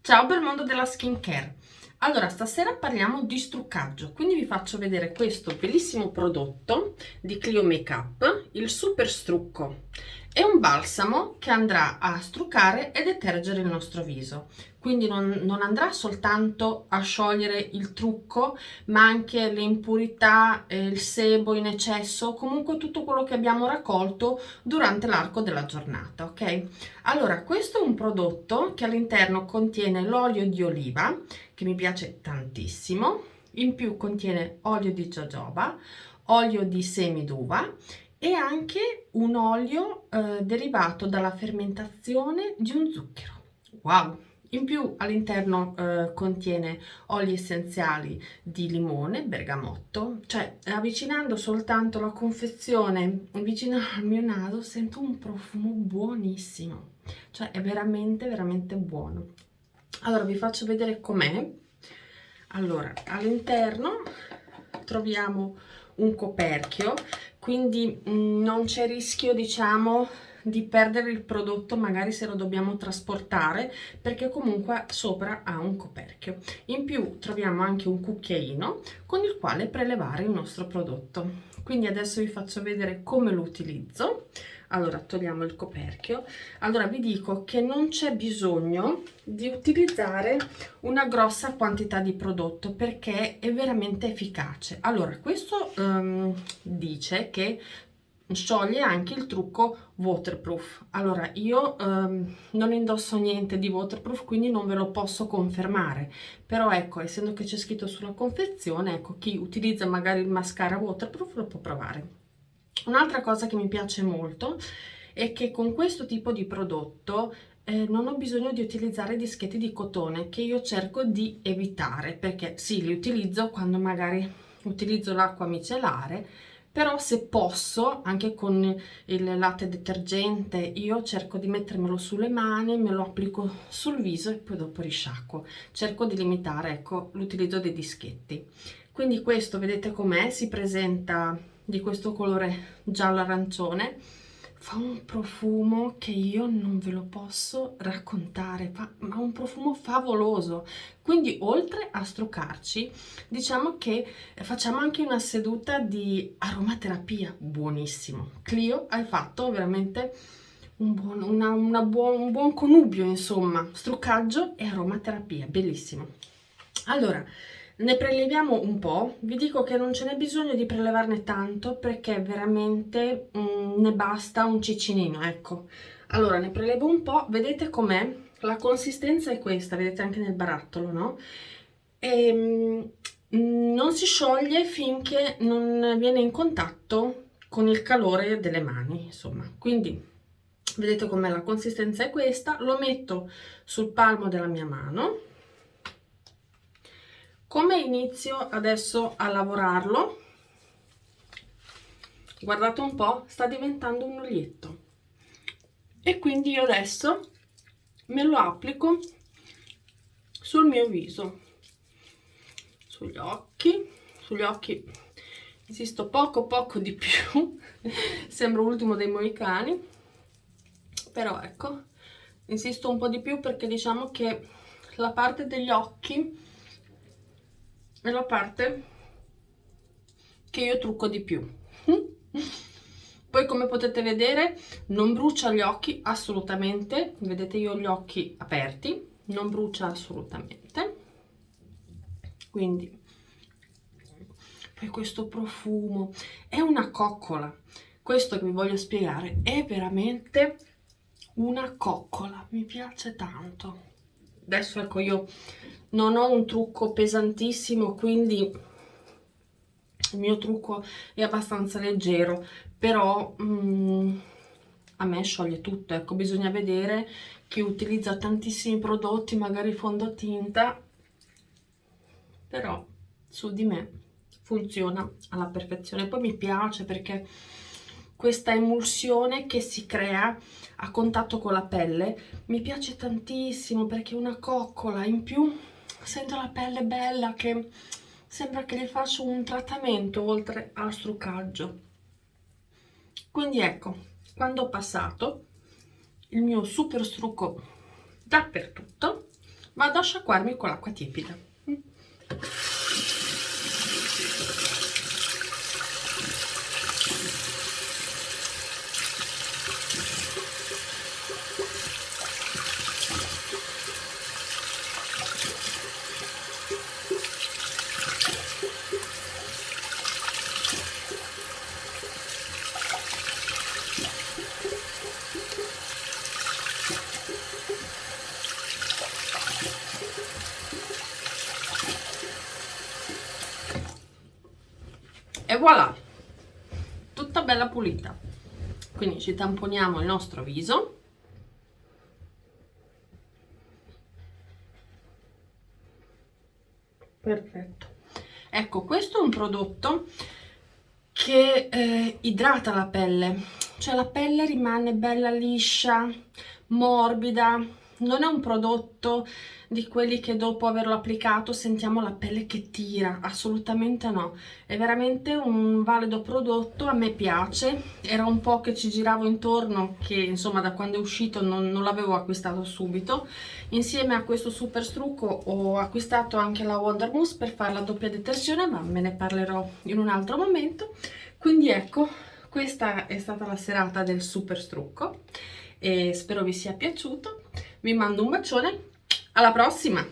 Ciao bel mondo della skincare. Allora, stasera parliamo di struccaggio, quindi vi faccio vedere questo bellissimo prodotto di Clio Makeup, il Super Strucco. È un balsamo che andrà a struccare e detergere il nostro viso, quindi non andrà soltanto a sciogliere il trucco, ma anche le impurità, il sebo in eccesso, comunque tutto quello che abbiamo raccolto durante l'arco della giornata, ok? Allora, questo è un prodotto che all'interno contiene l'olio di oliva, che mi piace tantissimo, in più contiene olio di jojoba, olio di semi d'uva e anche un olio derivato dalla fermentazione di un zucchero. Wow! In più all'interno contiene oli essenziali di limone, bergamotto, cioè avvicinando soltanto la confezione vicino al mio naso sento un profumo buonissimo, cioè è veramente veramente buono. Allora vi faccio vedere com'è. Allora, all'interno troviamo un coperchio, quindi non c'è rischio, diciamo, di perdere il prodotto magari se lo dobbiamo trasportare, perché comunque sopra ha un coperchio. In più troviamo anche un cucchiaino con il quale prelevare il nostro prodotto. Quindi adesso vi faccio vedere come lo utilizzo. Allora, togliamo il coperchio. Allora vi dico che non c'è bisogno di utilizzare una grossa quantità di prodotto perché è veramente efficace. Allora, questo dice che scioglie anche il trucco waterproof. Allora, io non indosso niente di waterproof, quindi non ve lo posso confermare, però ecco, essendo che c'è scritto sulla confezione, ecco, chi utilizza magari il mascara waterproof lo può provare. Un'altra cosa che mi piace molto è che con questo tipo di prodotto non ho bisogno di utilizzare dischetti di cotone, che io cerco di evitare, perché sì, li utilizzo quando magari utilizzo l'acqua micellare, però se posso, anche con il latte detergente, io cerco di mettermelo sulle mani, me lo applico sul viso e poi dopo risciacquo. Cerco di limitare, ecco, l'utilizzo dei dischetti. Quindi questo, vedete com'è? Si presenta di questo colore giallo arancione, fa un profumo che io non ve lo posso raccontare, ma un profumo favoloso. Quindi oltre a struccarci, diciamo che facciamo anche una seduta di aromaterapia, buonissimo. Clio, hai fatto veramente un buon connubio, insomma, struccaggio e aromaterapia, bellissimo. Allora, ne preleviamo un po', vi dico che non ce n'è bisogno di prelevarne tanto perché veramente ne basta un ciccinino, ecco. Allora, ne prelevo un po', vedete com'è? La consistenza è questa, vedete anche nel barattolo, no? E, non si scioglie finché non viene in contatto con il calore delle mani, insomma. Quindi, vedete com'è, la consistenza è questa, lo metto sul palmo della mia mano. Come inizio adesso a lavorarlo? Guardate un po', sta diventando un olietto. E quindi io adesso me lo applico sul mio viso, sugli occhi, insisto poco di più, sembra l'ultimo dei moicani, però ecco, insisto un po' di più perché diciamo che la parte degli occhi è la parte che io trucco di più. Poi come potete vedere non brucia gli occhi assolutamente, vedete io ho gli occhi aperti, non brucia assolutamente, quindi poi questo profumo è una coccola, questo che vi voglio spiegare è veramente una coccola, mi piace tanto. Adesso ecco, io non ho un trucco pesantissimo, quindi il mio trucco è abbastanza leggero, però a me scioglie tutto, ecco, bisogna vedere chi utilizza tantissimi prodotti, magari fondotinta, però su di me funziona alla perfezione. Poi mi piace perché questa emulsione che si crea a contatto con la pelle mi piace tantissimo perché è una coccola, in più sento la pelle bella che sembra che gli faccio un trattamento oltre al struccaggio. Quindi ecco, quando ho passato il mio super strucco dappertutto, vado a sciacquarmi con l'acqua tiepida. E voilà, tutta bella pulita. Quindi ci tamponiamo il nostro viso. Perfetto. Ecco, questo è un prodotto che idrata la pelle, cioè la pelle rimane bella liscia, morbida. Non è un prodotto di quelli che dopo averlo applicato sentiamo la pelle che tira, assolutamente no. È veramente un valido prodotto, a me piace. Era un po' che ci giravo intorno, che insomma da quando è uscito non l'avevo acquistato subito. Insieme a questo super strucco ho acquistato anche la Wonder Mousse per fare la doppia detersione, ma me ne parlerò in un altro momento. Quindi ecco, questa è stata la serata del super strucco e spero vi sia piaciuto. Vi mando un bacione, alla prossima!